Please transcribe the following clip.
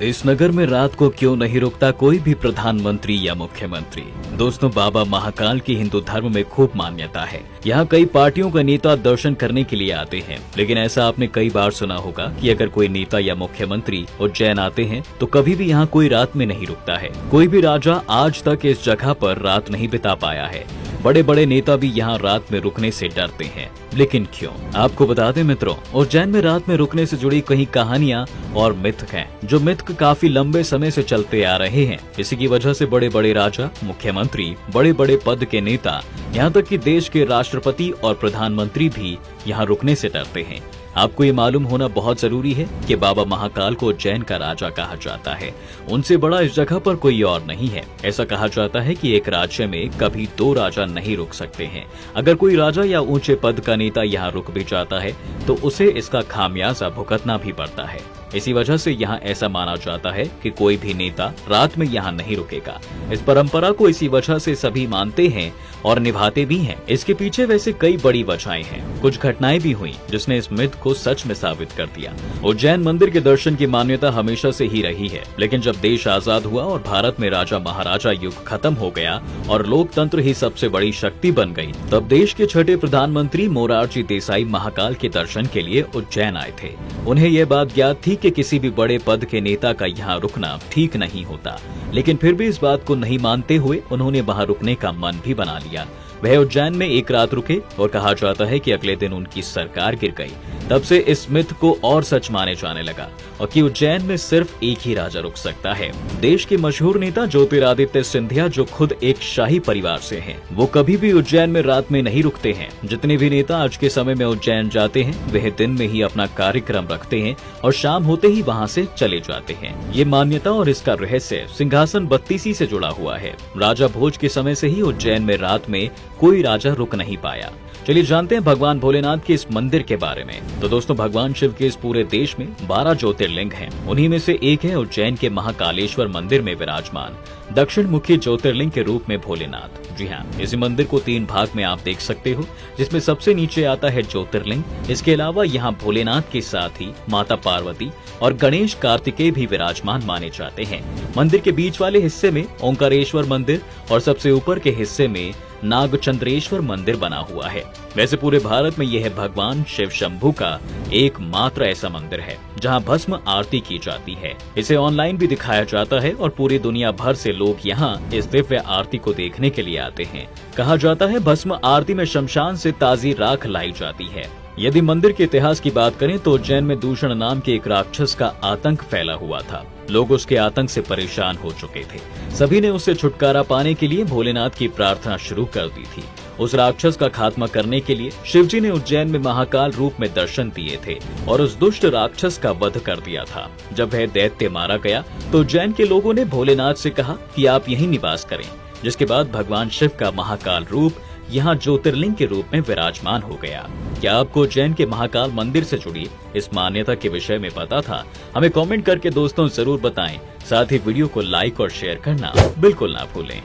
इस नगर में रात को क्यों नहीं रुकता कोई भी प्रधानमंत्री या मुख्यमंत्री। दोस्तों, बाबा महाकाल की हिंदू धर्म में खूब मान्यता है। यहाँ कई पार्टियों का नेता दर्शन करने के लिए आते हैं, लेकिन ऐसा आपने कई बार सुना होगा कि अगर कोई नेता या मुख्यमंत्री उज्जैन आते हैं तो कभी भी यहाँ कोई रात में नहीं रुकता है। कोई भी राजा आज तक इस जगह पर रात नहीं बिता पाया है। बड़े बड़े नेता भी यहाँ रात में रुकने से डरते हैं, लेकिन क्यों? आपको बता दें मित्रों, उज्जैन में रात में रुकने से जुड़ी कई कहानियां और मिथ हैं, जो मिथ काफी लंबे समय से चलते आ रहे हैं। इसी की वजह से बड़े बड़े राजा, मुख्यमंत्री, बड़े बड़े पद के नेता, यहाँ तक कि देश के राष्ट्रपति और प्रधानमंत्री भी यहाँ रुकने से डरते हैं। आपको ये मालूम होना बहुत जरूरी है कि बाबा महाकाल को उज्जैन का राजा कहा जाता है। उनसे बड़ा इस जगह पर कोई और नहीं है। ऐसा कहा जाता है कि एक राज्य में कभी दो राजा नहीं रुक सकते हैं। अगर कोई राजा या ऊंचे पद का नेता यहाँ रुक भी जाता है तो उसे इसका खामियाजा भुगतना भी पड़ता है। इसी वजह से यहाँ ऐसा माना जाता है कि कोई भी नेता रात में यहाँ नहीं रुकेगा। इस परंपरा को इसी वजह से सभी मानते हैं और निभाते भी हैं। इसके पीछे वैसे कई बड़ी वजहें हैं। कुछ घटनाएं भी हुई जिसने इस मिथ को सच में साबित कर दिया। उज्जैन मंदिर के दर्शन की मान्यता हमेशा से ही रही है, लेकिन जब देश आजाद हुआ और भारत में राजा महाराजा युग खत्म हो गया और लोकतंत्र ही सबसे बड़ी शक्ति बन गई, तब देश के छठे प्रधानमंत्री मोरारजी देसाई महाकाल के दर्शन के लिए उज्जैन आए थे। उन्हें यह बात ज्ञात थी कि किसी भी बड़े पद के नेता का यहाँ रुकना ठीक नहीं होता, लेकिन फिर भी इस बात को नहीं मानते हुए उन्होंने वहाँ रुकने का मन भी बना लिया। वह उज्जैन में एक रात रुके और कहा जाता है कि अगले दिन उनकी सरकार गिर गई। तब से इस मिथ को और सच माने जाने लगा और कि उज्जैन में सिर्फ एक ही राजा रुक सकता है। देश के मशहूर नेता ज्योतिरादित्य सिंधिया, जो खुद एक शाही परिवार से हैं, वो कभी भी उज्जैन में रात में नहीं रुकते हैं। जितने भी नेता आज के समय में उज्जैन जाते हैं, वह दिन में ही अपना कार्यक्रम रखते हैं और शाम होते ही वहाँ से चले जाते हैं। ये मान्यता और इसका रहस्य सिंहासन बत्तीसी से जुड़ा हुआ है। राजा भोज के समय से ही उज्जैन में रात में कोई राजा रुक नहीं पाया। चलिए जानते हैं भगवान भोलेनाथ के इस मंदिर के बारे में। तो दोस्तों, भगवान शिव के इस पूरे देश में 12 ज्योतिर्लिंग हैं। उन्हीं में से एक है उज्जैन के महाकालेश्वर मंदिर में विराजमान दक्षिण मुखी ज्योतिर्लिंग के रूप में भोलेनाथ। जी हाँ, इस मंदिर को 3 भाग में आप देख सकते हो, जिसमें सबसे नीचे आता है ज्योतिर्लिंग। इसके अलावा यहाँ भोलेनाथ के साथ ही माता पार्वती और गणेश कार्तिकेय भी विराजमान माने जाते हैं। मंदिर के बीच वाले हिस्से में ओंकारेश्वर मंदिर और सबसे ऊपर के हिस्से में नागचंद्रेश्वर मंदिर बना हुआ है। वैसे पूरे भारत में यह भगवान शिव शंभू का एकमात्र ऐसा मंदिर है जहां भस्म आरती की जाती है। इसे ऑनलाइन भी दिखाया जाता है और पूरी दुनिया भर से लोग यहां इस दिव्य आरती को देखने के लिए आते हैं। कहा जाता है भस्म आरती में शमशान से ताजी राख लाई जाती है। यदि मंदिर के इतिहास की बात करें तो उज्जैन में दूषण नाम के एक राक्षस का आतंक फैला हुआ था। लोग उसके आतंक से परेशान हो चुके थे। सभी ने उससे छुटकारा पाने के लिए भोलेनाथ की प्रार्थना शुरू कर दी थी। उस राक्षस का खात्मा करने के लिए शिवजी ने उज्जैन में महाकाल रूप में दर्शन दिए थे और उस दुष्ट राक्षस का वध कर दिया था। जब वह दैत्य मारा गया तो उज्जैन के लोगों ने भोलेनाथ से कहा कि आप यहीं निवास करें, जिसके बाद भगवान शिव का महाकाल रूप यहाँ ज्योतिर्लिंग के रूप में विराजमान हो गया। क्या आपको उज्जैन के महाकाल मंदिर से जुड़ी इस मान्यता के विषय में पता था? हमें कमेंट करके दोस्तों जरूर बताएं। साथ ही वीडियो को लाइक और शेयर करना बिल्कुल ना भूलें।